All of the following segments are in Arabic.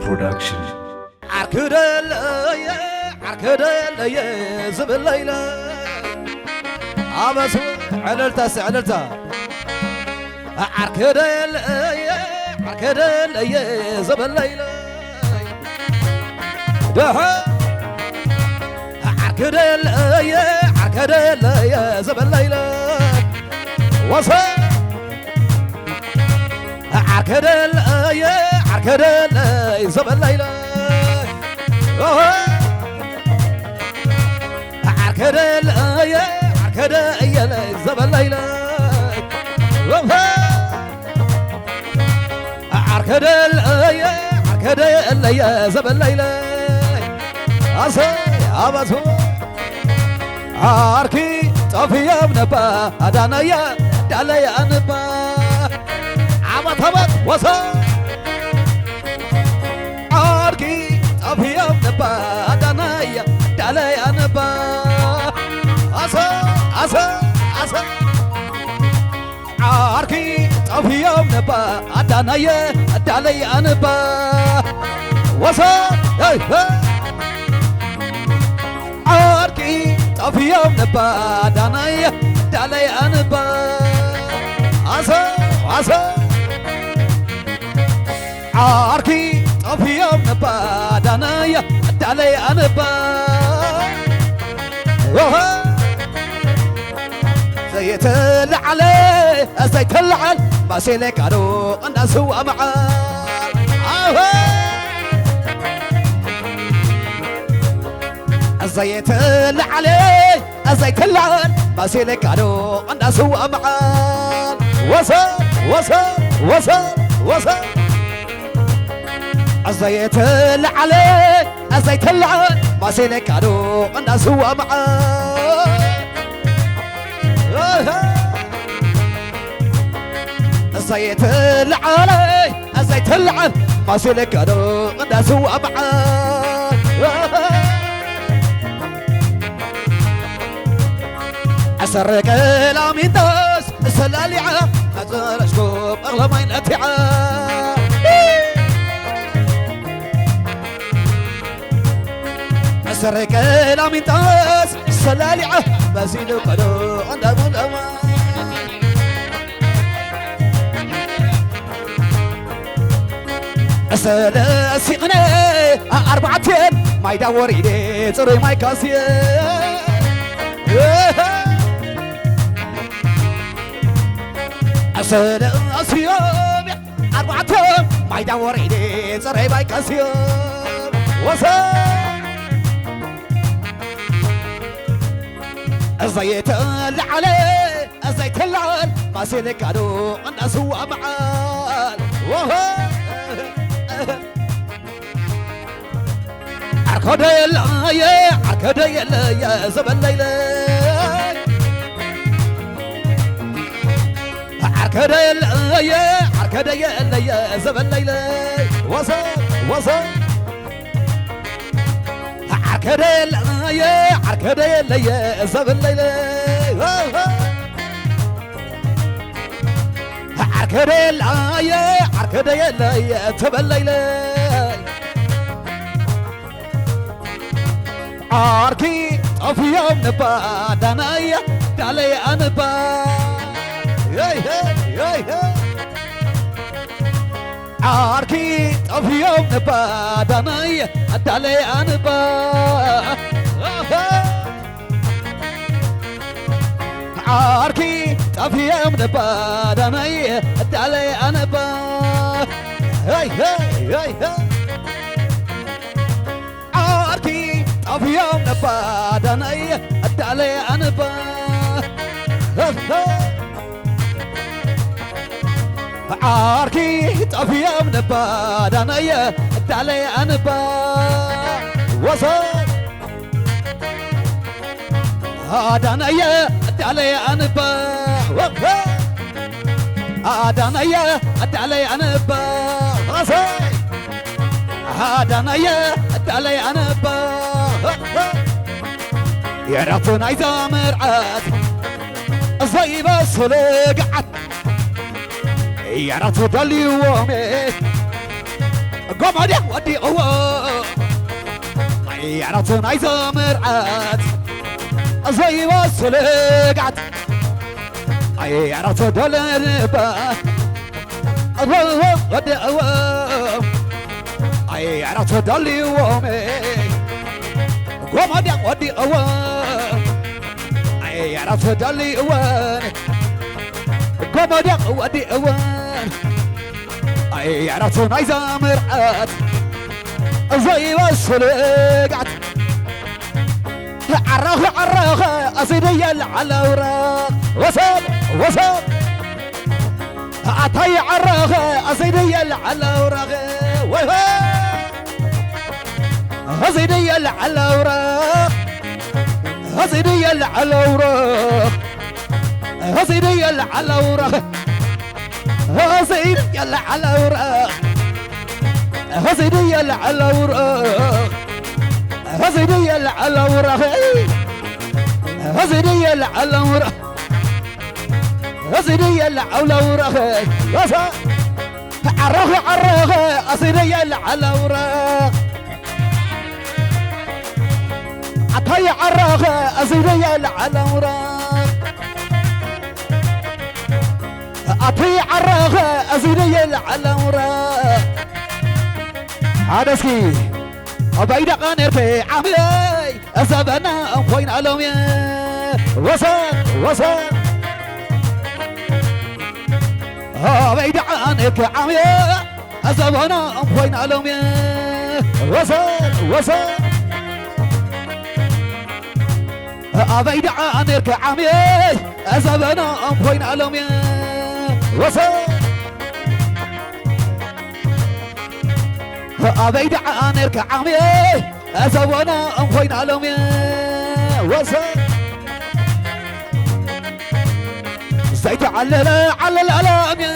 Production. عركدل يا زبل ليلى عبس عللتا عركدل يا زبل ليلى ده عركدل يا زبل ليلى وصل عركدل يا زبل ليلى عركدل يا زبل ليلى عركدل يا زبل ليلى عبسو عركي طفي بنبا أدانيا دالي أنبا عبط وصل عركي طفي بنبا أدانيا دالي أنبا أسا عركي طفي بنبا أدانيا دالي أنبا وصل عركي طفي بنبا أدانيا دالي أنبا أسا عركي طفي بنبا أدانيا دالي أنبا زيت العلي زيت العل ما سيلك عدو الناس هو معاه زيت العلي زيت العل ما سيلك عدو الناس هو معاه وصل زيت العلي زيت العل ما سيلك عدو الناس هو معاه زيت العلي زيت العل ما سيلك عدو الناس هو معاه أسرق الأمين داس السلالعة أزال أشكوب أغلى ما ينتعى أسرق الأمين داس السلالعة بزيد قدو عند أبو الأمان أسأل السيقني أربعتين ما يدور إيدي تري ما يكاسي أسأل السيوم أربعتين ما يدور إيدي تري ما يكاسي وصل زيت العلي زيت العل ما سيلك عدو الناس هو معال عركدل يا زبل ليلى عركدل يا زبل ليلى وصل عركدل يا زبل ليلى عركدل يا زبل ليلى عركي طفي بنبا دانيا دالي أنبا عركي طفي بنبا دانيا دالي أنبا عركي طفي بنبا دانيا دالي أنبا عركي طفي بنبا دانيا دالي أنبا عركي طفي بنبا دانيا دالي أنبا وصل دانيا دالي أنبا دانيا دالي أنبا وصل دانيا دالي أنبا يعرفنا إذا مرعات زي بس لقعت يعرفوا دلي وامي قمر يا ودي أوه يعرفون عايز مرعات زي وصلقعت يعرف دلبا الله ودي أوه يعرف دلي وامي قمر يا ودي أوه يعرف دلي وامي قمر يا ودي أوه يعرفون عايز مرعات زي وصلقعت عرخ أصيدي على وراق وصل عطي عرخ أصيدي على وراق أصيدي على وراق أصيدي على وراق أصيدي على وراق أصيدي على وراق هزيدي على وراق هزيدي على وراق هزيدي على وراق هزيدي على وراق عرخ أصيدي على وراق عطي عرخ أصيدي على وراق عطي عرخ أصيدي على وراق عدسكي أبيد قانر في عمي أسابنا أمخوين علومي وصل أبيد قانر في عمي أسابنا أمخوين علومي وصل أبيد قانر في عمي أسابنا أمخوين علومي وصل أبيد عنك عمي أزوانا أمخوين علومي وصل زيت على الألامي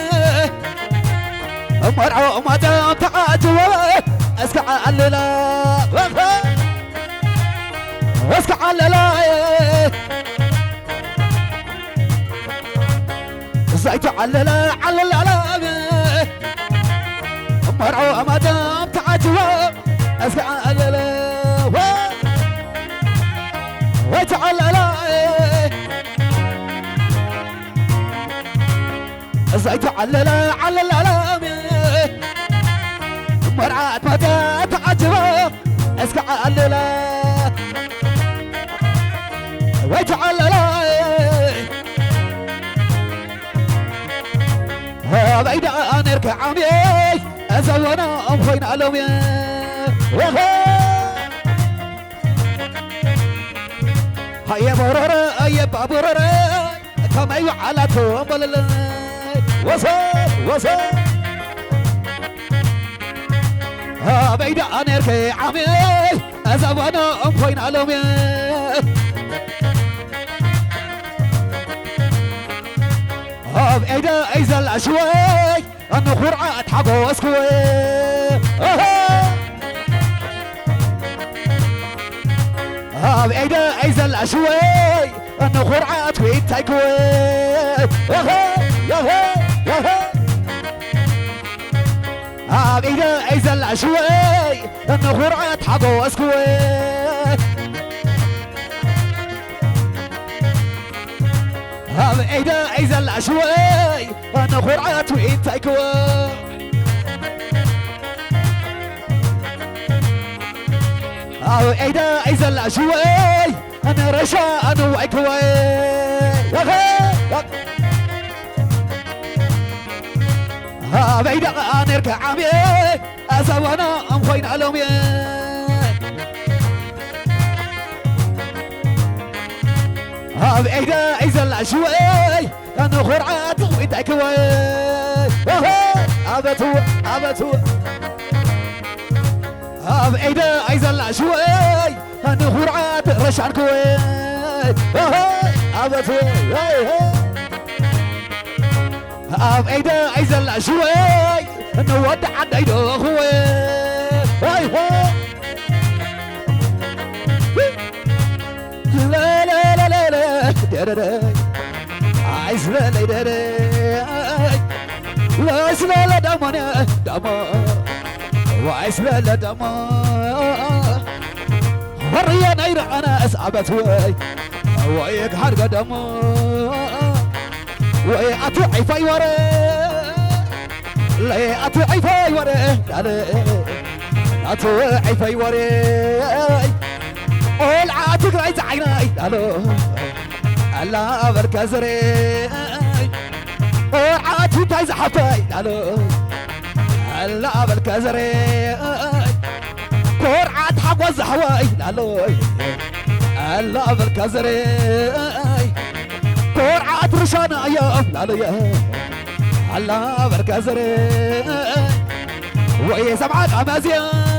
مرعو ما دام تعجوا أسكع على أسكع على زيت على الألامي مرعو ما دام تعجوا أسكع على وتعالى زيت على الألام مرعات ما تعجب اسكع على وتعالى بعيد عن ركعامي أزونا أمخوين علومي هيا برورة هيا بابورة كما يعلى تومبل وصل بعيد عن ركعامي أزونا أمخوين علومي بإيدا إيزل أشوي النخور عاد حقو أسكوي بإيدا إيزل أشوي النخور عاد كويت تايكوي بإيدا إيزل أشوي النخور عاد حقو أسكوي إيدا إيزل أشوي أنا خرعات وإنت أكوى إيدا إيزل أشوي أنا رشا أنا وأكوى إيدا أنا ركعامي أزوانا أمخوين علومي بإيدا إيزل أشوي أنا خرعات وإنت أكوي أبتو بإيدا إيزل أشوي أنا خرعات رشان كوي أبتو بإيدا إيزل أشوي أنا ودع دايدو خوي لا لا لا لا لا عايز لا لا لا لا لا لا دمنا دما وعيس لا دما وريا نير أنا أسعبت ويك حرق دما وأتوعي في وري لا أتوعي في وري لا أتوعي في وري قول عاتق رأيت عيناي لا بركز ري قول عاتق تايز حفاي لا بركز ري قول عات حقوز حواي لا بركز ري قول عات رشانا يا لا بركز ري وإيه سمعك عمازيا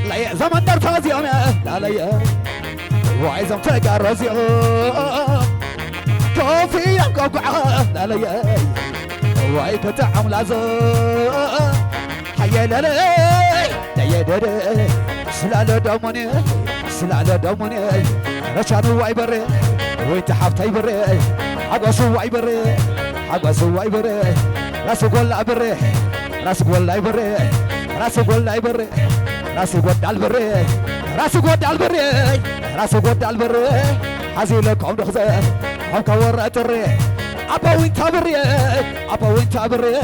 لا زمن درتازي لا وعايزم تقرزي كوفي يقعها لا وعي كتعم لازو حيا لا لا سلالة دومني سلالة دومني رشانو وعي بري ويتحفتي بري عقوسو وعي بري عقوسو وعي بري راسو قول بري راسو قول بري راسو قول بري راسي قد البري راسي قد البري راسي قد البري حزيلك عمد خزان هم كورت الري أبا وين تبري أبا وين تبري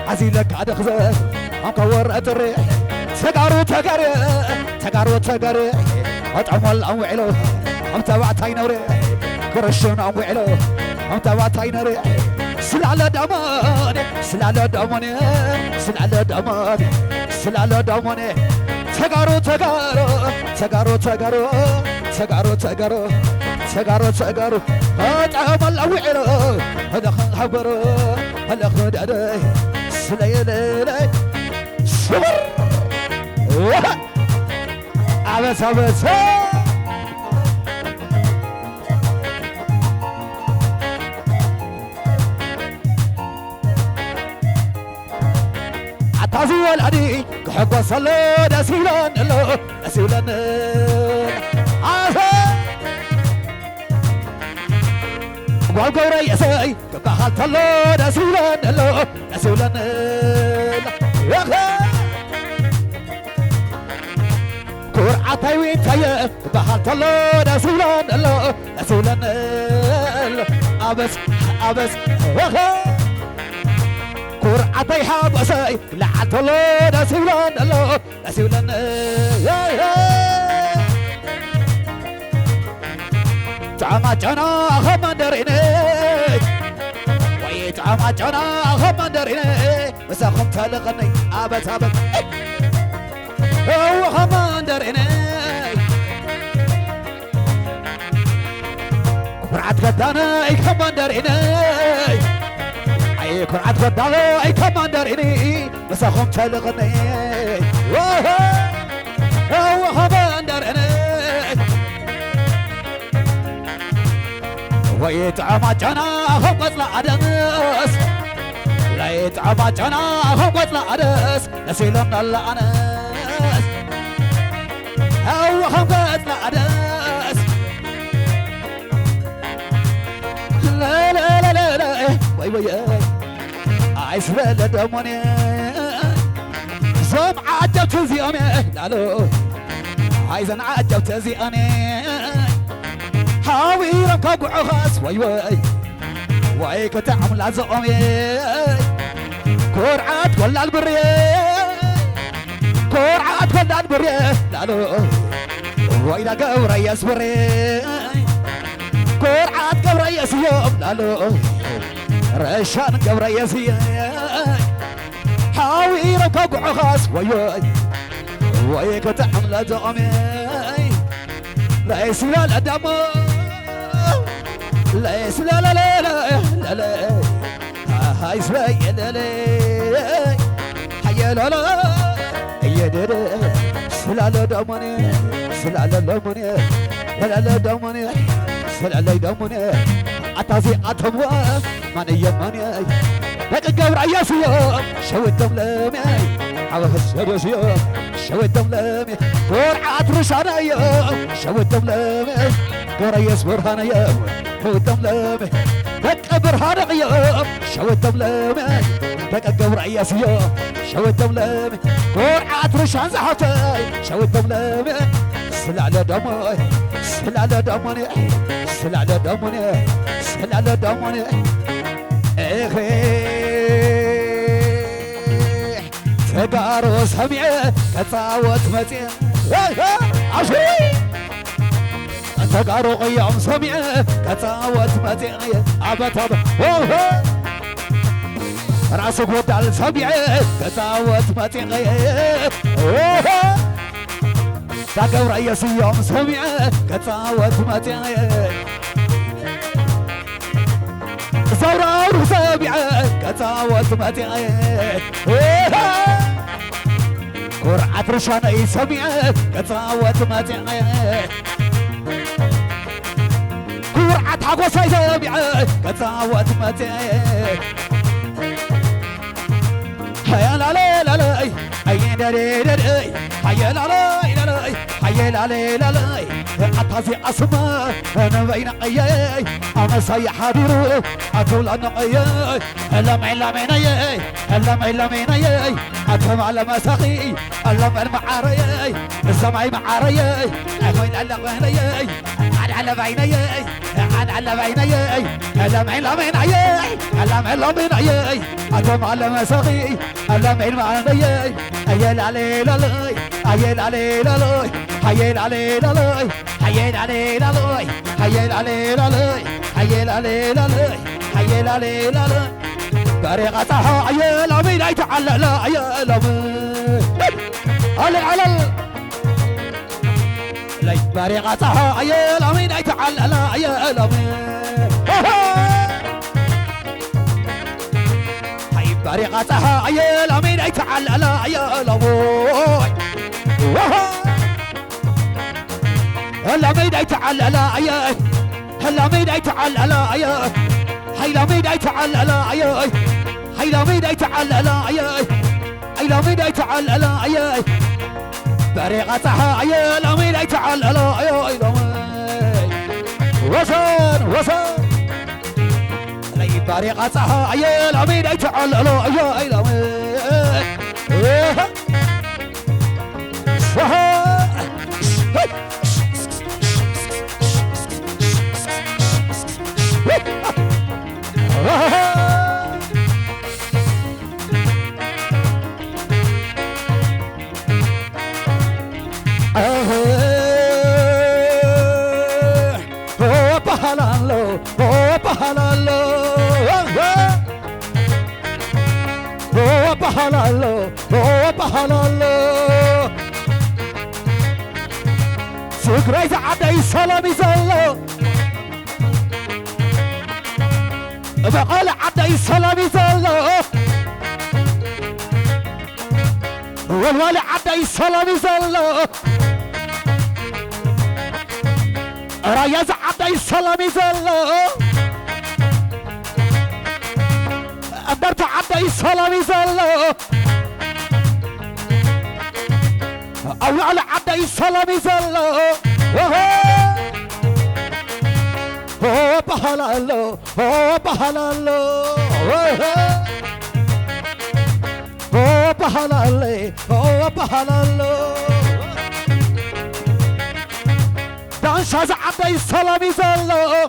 حزيلك عد خزان هم كورت الري تقارو تقاري تقارو تقاري أطعم الأموعلو هم تبعتين وري كرشون أموعلو هم تبعتين وري سلالة دماني سلالة دماني سلالة دماني سلالة دماني تقارو تقارو تقارو تقارو تقارو تقارو تقارو تقارو أطعم الأوعرو هذا خبرو هذا خدعي سليلي شمر عبس عبس عطازي العدي كحب وصلو دسيلان اللو دسيلان والقوري يساي كبخال تلو دسيلان اللو دسيلان كورعتي وينتاي كبخال تلو دسيلان اللو دسيلان أبس أبس كورعتي حابساي لعتلو دسيلان اللو دسيلان تعمجنا خمندريني ويتعمجنا خمندريني بس أخم تلغني أبد أبد هو خمندريني كرعت قدانا خمندريني أي كرعت قدانا خمندريني بس أخم تلغني هو خمندريني ويتعمجنا هم قتل عدس لا يتعمجنا هم قتل عدس نسيلنا اللعنس هو هم قتل عدس لا لا لا لا لا وي وي عايز لا دموني زم عجبت زيامي لا لا عايز انا عجبت زيامي حاوي ركب عخاس وي وي وي كتعمل عزقومي كورعات ولا البري كورعات ولا البري لا لا وي لا قوري يسبري كورعات قوري يسيوم لا لا رشان قوري يسيوم حاوي ركب عخاس وي وي وي كتعمل عزقومي لا يسلا الأدم لا يسلا لا لا لا لا لا هاي سلاي لا لا حيا لا لا يا دير سلا لا دمني سلا لا دمني لا لا دمني سلا لا دمني أتازي أتوا ماني يماني لك الجبر عياسيا شو الدملمي على الشرشيا شو الدملمي قرعة رشانيا شو الدملمي قرية صبرهانيا شو الدملمي تكبر هذا غياب شو الدولة تكبر رئيس يوم شو الدولة قرعة رشان زحفتي شو الدولة سل على دمي سل على دمني سل على دمني سل على دمني تقارو سمعي كتصاوت متي عشوي تقارو قيام سمعي كتصاوت متي عبت راسك ودع سمعي كتصاوت متي تقو رئيس يوم سمعي كتصاوت متي زورار سمعي كتصاوت متي قرعة رشاني سمعي كتصاوت متي قرعة حقوسي سمعي كتصاوت متي هيا لا لا لا لا هيا لا لا لا هيا لا لا لا هيا لا لا لا عطاسي أسماء أنا بين عياي أنا صيح حبيرو أقول أنا عياي ألم علمين عياي ألم علمين عياي أتهم على مساقي ألم المعارياي السمعي معارياي أخوين على عينياي على بعينياي على بعينياي ألم علمين عياي ألم علمين عياي أتهم على مساقي ألم المعارياي هيا لا لا لا هيا لا لا لا هيا لا لا لا هيا لا لا لا هيا لا لا لا هيا لا لا لا هيا لا لا لا بريقتها هيا لا مين يتعلق لا هيا لا علي على لي بريقتها هيا لا مين يتعلق لا هيا لا هي بريقتها هيا لا مين يتعلق لا هيا لا هلا مين يتعلق لا يا هلا مين يتعلق لا يا هلا مين يتعلق لا يا هلا مين يتعلق لا يا هلا مين يتعلق لا يا بريقتها يا لا مين يتعلق لا يا وصل وصل لي بريقتها يا لا مين يتعلق لا يا سكريت عدي سلامي زلو بقول عدي سلامي زلو والوالي عدي سلامي زلو رياز عدي سلامي زلو قدرت عدي سلامي زلو أولى عدي سلامي زلو هو بحلالو هو بحلالو هو بحلالي هو بحلالو دانشاز عدي سلامي زلو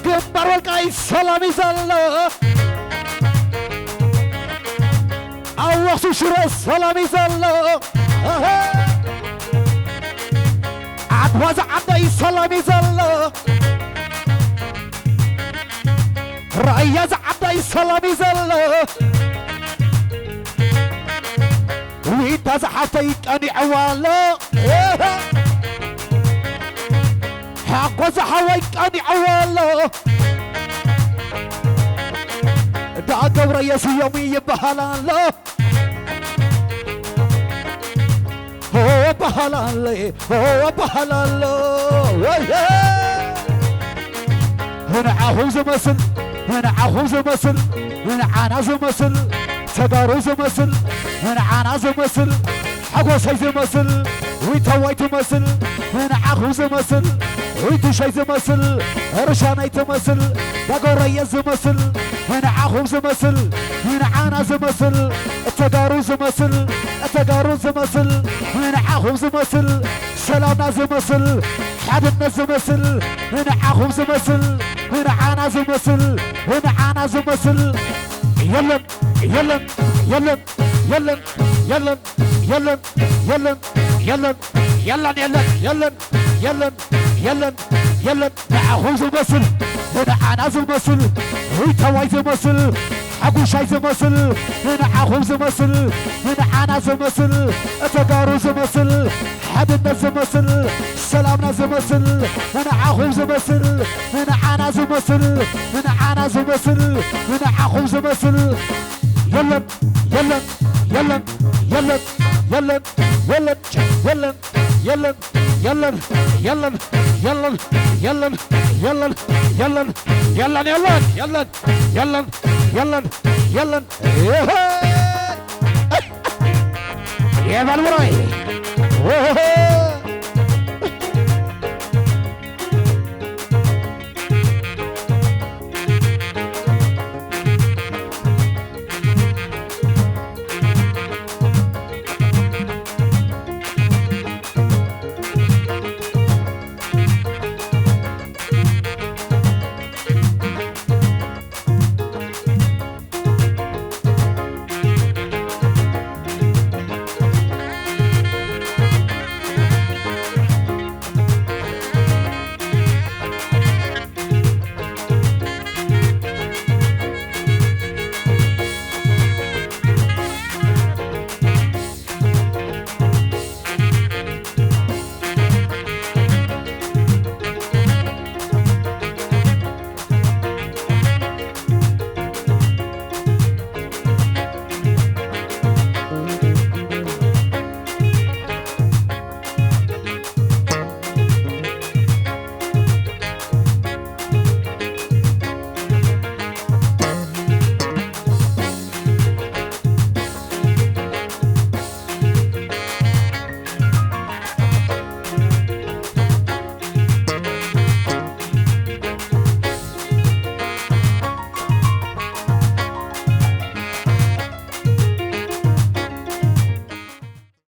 قمبر والقاي سلامي زلو أوصي شرى سلامي زلو عدواز عدي سلامي زلو رأياز عدي سلامي زلو ويتاز حفيك أني عوالو حقوز حويك أني عوالو داقو ريس يومي بحلالو هو بحلالي هو بحلالو هنا عهوز مسل هنا عهوز مسل هنا عناز مسل سجاروز مسل هنا عناز مسل حقو سيز مسل ويتويت مسل هنا عهوز مسل ويتو شي زمسل رشاني تمسل داقوري زمسل من عاهم زمسل من عانا زمسل التقارو زمسل التقارو زمسل من عاهم زمسل سلامنا زمسل حدنا زمسل من عاهم زمسل من عانا زمسل من عانا زمسل يلا يلا يلا يلا يلا يلا يلا يلا يلا يلا يلا يلا يلا يلا معهم زمسل من عانا زمسل ويتواي زمسل حقو شاي زمسل من عاهم زمسل من عانا زمسل اتقارو زمسل حدنا زمسل سلامنا زمسل من عاهم زمسل من عانا زمسل من عانا زمسل من عاهم زمسل يلا يلا يلا يلا يلا يلا يلا يلا يلا يلا يلا يلا يلا يلا يلا يلا يلا يلا يلا يا بالوراي